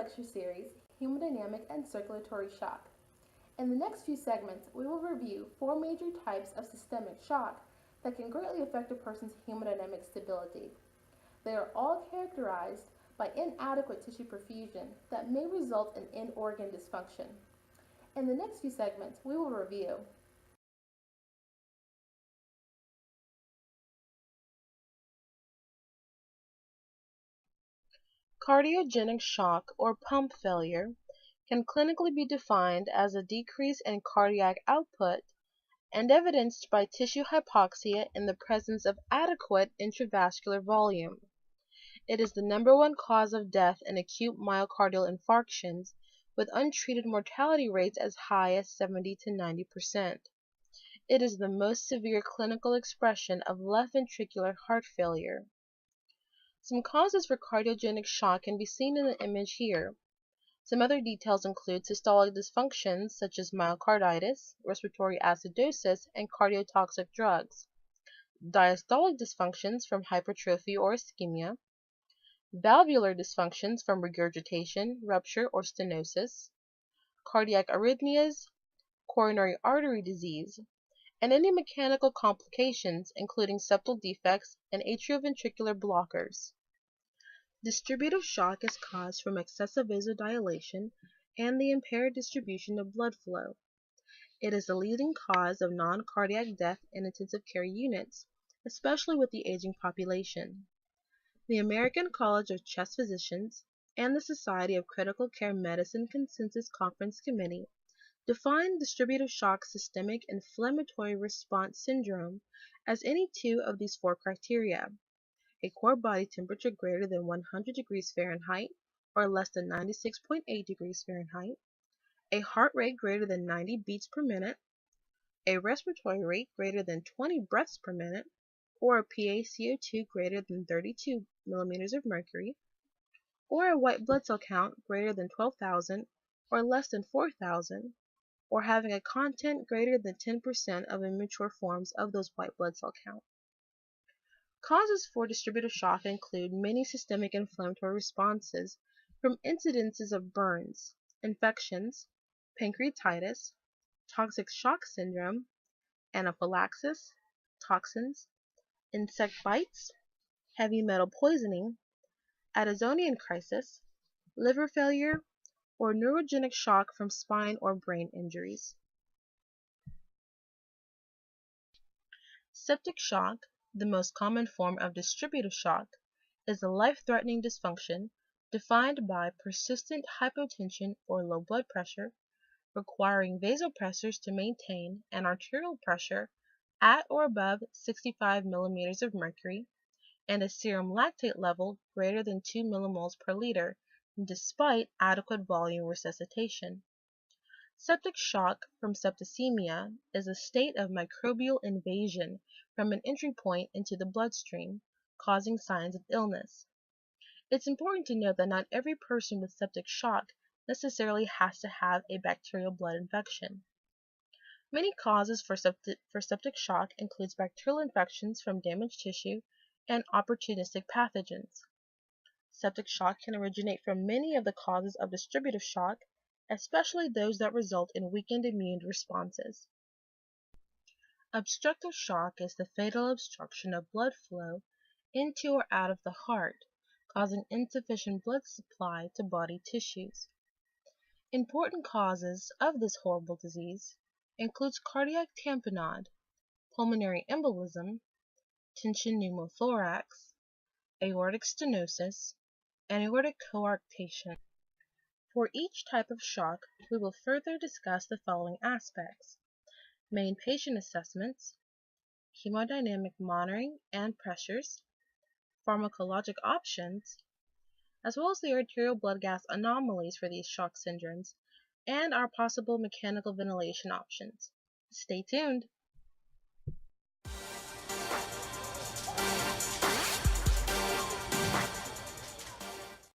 lecture series, Hemodynamic and Circulatory Shock. In the next few segments, we will review 4 major types of systemic shock that can greatly affect a person's hemodynamic stability. They are all characterized by inadequate tissue perfusion that may result in in-organ dysfunction. In the next few segments, we will review cardiogenic shock or pump failure can clinically be defined as a decrease in cardiac output and evidenced by tissue hypoxia in the presence of adequate intravascular volume. It is the number one cause of death in acute myocardial infarctions, with untreated mortality rates as high as 70 to 90%. It is the most severe clinical expression of left ventricular heart failure. Some causes for cardiogenic shock can be seen in the image here. Some other details include systolic dysfunctions such as myocarditis, respiratory acidosis, and cardiotoxic drugs, diastolic dysfunctions from hypertrophy or ischemia, valvular dysfunctions from regurgitation, rupture, or stenosis, cardiac arrhythmias, coronary artery disease, and any mechanical complications including septal defects and atrioventricular blockers. Distributive shock is caused from excessive vasodilation and the impaired distribution of blood flow. It is the leading cause of non-cardiac death in intensive care units, especially with the aging population. The American College of Chest Physicians and the Society of Critical Care Medicine Consensus Conference Committee define distributive shock systemic inflammatory response syndrome as any two of these 4 criteria: a core body temperature greater than 100 degrees Fahrenheit or less than 96.8 degrees Fahrenheit, a heart rate greater than 90 beats per minute, a respiratory rate greater than 20 breaths per minute, or a PaCO2 greater than 32 millimeters of mercury, or a white blood cell count greater than 12,000 or less than 4,000, or having a content greater than 10% of immature forms of those white blood cell count. Causes for distributive shock include many systemic inflammatory responses from incidences of burns, infections, pancreatitis, toxic shock syndrome, anaphylaxis, toxins, insect bites, heavy metal poisoning, Addisonian crisis, liver failure, or neurogenic shock from spine or brain injuries. Septic shock, the most common form of distributive shock, is a life-threatening dysfunction defined by persistent hypotension or low blood pressure, requiring vasopressors to maintain an arterial pressure at or above 65 millimeters of mercury and a serum lactate level greater than 2 millimoles per liter, despite adequate volume resuscitation. Septic shock from septicemia is a state of microbial invasion from an entry point into the bloodstream, causing signs of illness. It's important to note that not every person with septic shock necessarily has to have a bacterial blood infection. Many causes for septic shock includes bacterial infections from damaged tissue and opportunistic pathogens. Septic shock can originate from many of the causes of distributive shock, especially those that result in weakened immune responses. Obstructive shock is the fatal obstruction of blood flow into or out of the heart, causing insufficient blood supply to body tissues. Important causes of this horrible disease includes cardiac tamponade, pulmonary embolism, tension pneumothorax, aortic stenosis, and aortic coarctation. For each type of shock, we will further discuss the following aspects: main patient assessments, hemodynamic monitoring and pressures, pharmacologic options, as well as the arterial blood gas anomalies for these shock syndromes, and our possible mechanical ventilation options. Stay tuned!